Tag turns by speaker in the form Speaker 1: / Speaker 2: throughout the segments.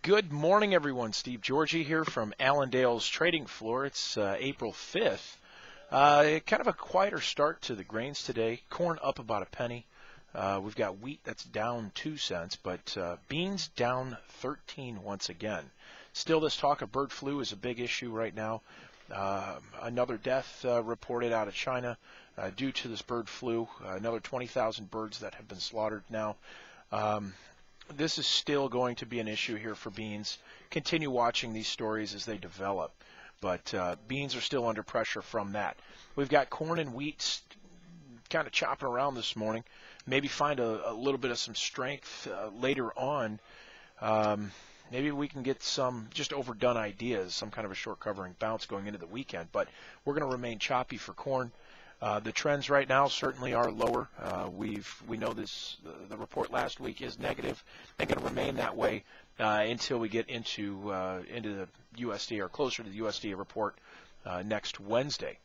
Speaker 1: Good morning, everyone. Steve Georgie here from Allendale's trading floor. It's April 5th. Kind of a quieter start to the grains today. Corn up about a penny. We've got wheat that's down 2 cents, but beans down 13 once again. Still, this talk of bird flu is a big issue right now. Another death reported out of China due to this bird flu. Another 20,000 birds that have been slaughtered now. This is still going to be an issue here for beans. Continue watching these stories as they develop. But beans are still under pressure from that. We've got corn and wheat kind of chopping around this morning. Maybe find a little bit of some strength later on. Maybe we can get some just overdone ideas, some kind of a short covering bounce going into the weekend. But we're going to remain choppy for corn. The trends right now certainly are lower. We know this. The report last week is negative. They're going to remain that way until we get into the USDA or closer to the USDA report next Wednesday.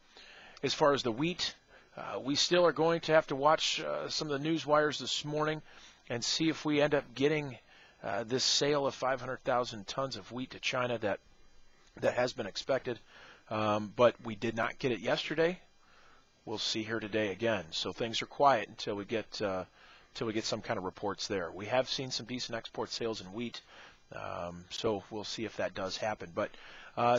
Speaker 1: As far as the wheat, we still are going to have to watch some of the news wires this morning and see if we end up getting this sale of 500,000 tons of wheat to China that has been expected, but we did not get it yesterday. We'll see here today again. So things are quiet until we get some kind of reports there. We have seen some decent export sales in wheat, so we'll see if that does happen. But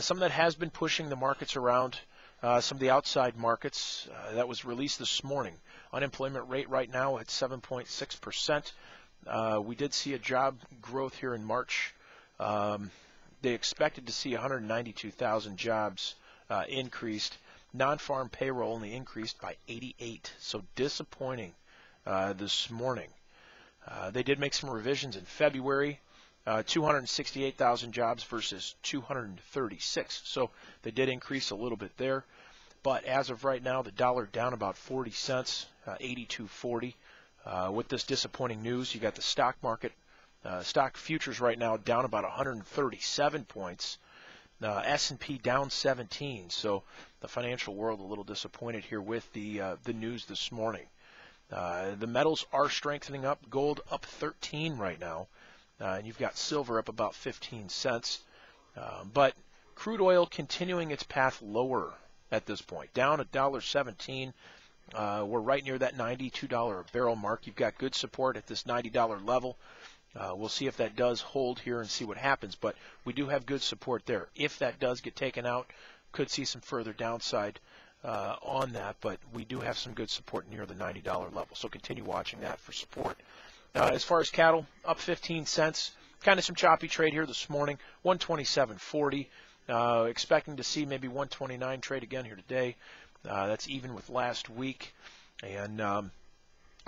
Speaker 1: something that has been pushing the markets around, some of the outside markets, that was released this morning. Unemployment rate right now at 7.6%. We did see a job growth here in March. They expected to see 192,000 jobs increased. Non-farm payroll only increased by 88, so disappointing this morning. They did make some revisions in February, 268,000 jobs versus 236, so they did increase a little bit there. But as of right now, the dollar down about 40 cents, 82.40. With this disappointing news, you got the stock market, stock futures right now down about 137 points. S&P down 17, so the financial world a little disappointed here with the news this morning. The metals are strengthening up. Gold up 13 right now, and you've got silver up about 15 cents. But crude oil continuing its path lower at this point, down $1.17. We're right near that $92 a barrel mark. You've got good support at this $90 level. We'll see if that does hold here and see what happens, but we do have good support there. If that does get taken out, could see some further downside on that, but we do have some good support near the $90 level, so continue watching that for support. As far as cattle, up 15 cents, kind of some choppy trade here this morning, 127.40. Expecting to see maybe 129 trade again here today. That's even with last week, and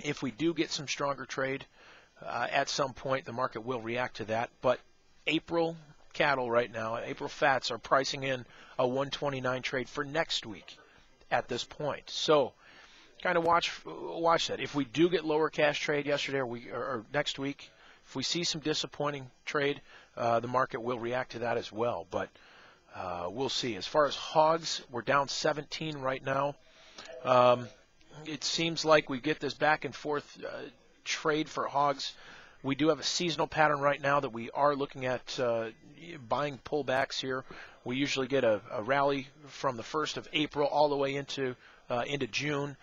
Speaker 1: if we do get some stronger trade, at some point, the market will react to that. But April cattle right now, April fats are pricing in a 129 trade for next week at this point. So kind of watch that. If we do get lower cash trade yesterday or next week, if we see some disappointing trade, the market will react to that as well. But we'll see. As far as hogs, we're down 17 right now. It seems like we get this back and forth trade for hogs. We do have a seasonal pattern right now that we are looking at buying pullbacks here. We usually get a rally from the 1st of April all the way into June,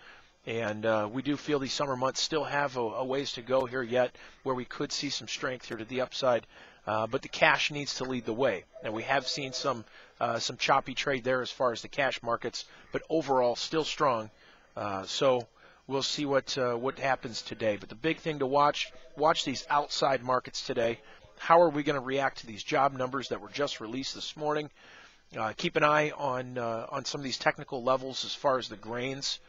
Speaker 1: and we do feel these summer months still have a ways to go here yet where we could see some strength here to the upside, but the cash needs to lead the way. Now we have seen some choppy trade there as far as the cash markets, but overall still strong. So we'll see what happens today. But the big thing to watch these outside markets today. How are we going to react to these job numbers that were just released this morning? Keep an eye on some of these technical levels as far as the grains.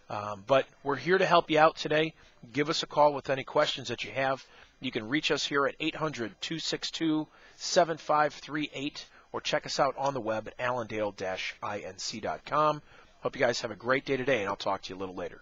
Speaker 1: But we're here to help you out today. Give us a call with any questions that you have. You can reach us here at 800-262-7538 or check us out on the web at allendale-inc.com. Hope you guys have a great day today, and I'll talk to you a little later.